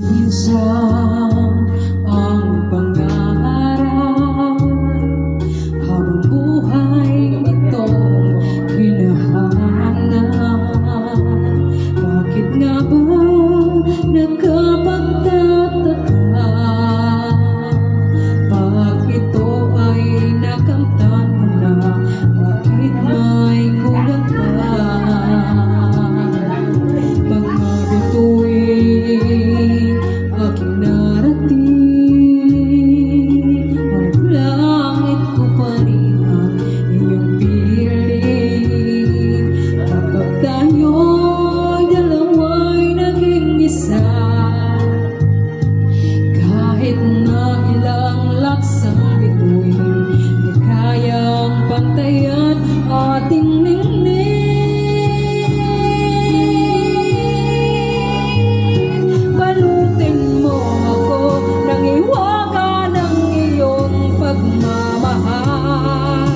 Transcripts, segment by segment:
Minsan ang pangarap habang buhay itong hinahanap. Bakit nga ba nakapagtataka pag ito ay nakamtan mo na? Bakit may kulang pa? Mga bituin aking narating, ang langit ko pa rin ang iyong piling. Kapag tayo'y dalawa'y naging isa, kahit na ilang laksang bituin, di kayang pantayan ating ningning. Balutin mo ako ng hiwaga ng iyong pagmamahal.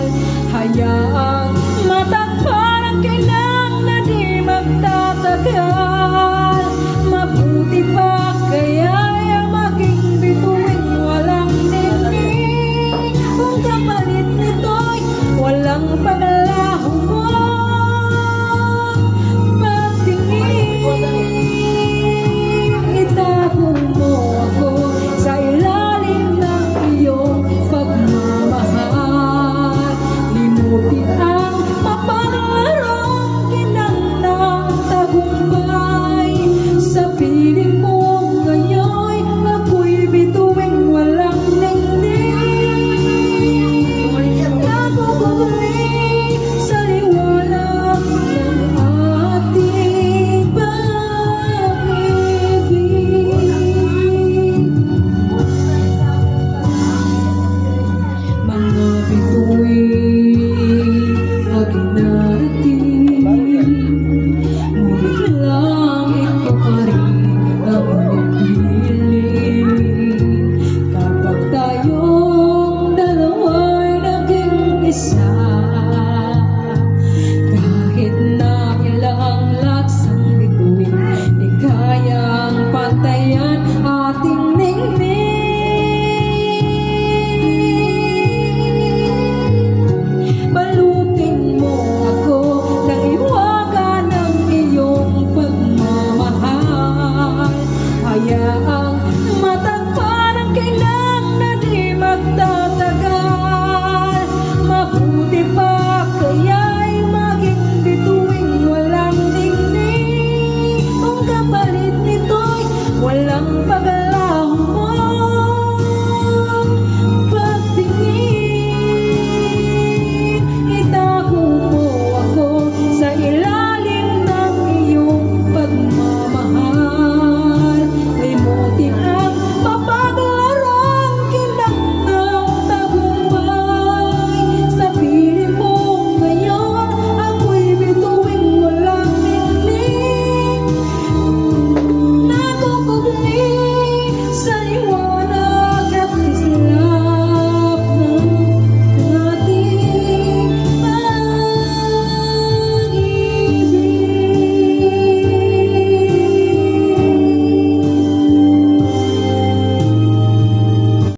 Hayaang matakpan ang kailang na di magtatagal. Mabuti pa kaya'y ang maging bituing walang ningning, kung kapalit nito'y walang paglaho mo pagtingin. Itago mo ako sa ilalim ng iyong pagmamahal. Limutin ang mapanglarong kinang tagumpay. Sa piling mo ngayon ako'y bituing walang ningning. Naguguli sa liwanag ng ating pag-ibig. Mga bituin aking narating, ngunit langit ko pa rin ang iyong piling. Kapag tayong dalawa'y naging isa, kahit na ilang laksang bituin, di kayang pantayan ating ningning. Balutin mo ako ng hiwaga ng iyong pagmamahal. Hayaang matakpan ang kailang na di magtatagal. Mabuti pa kaya'y maging bituing walang ningning, kung kapalit nito'y walang pag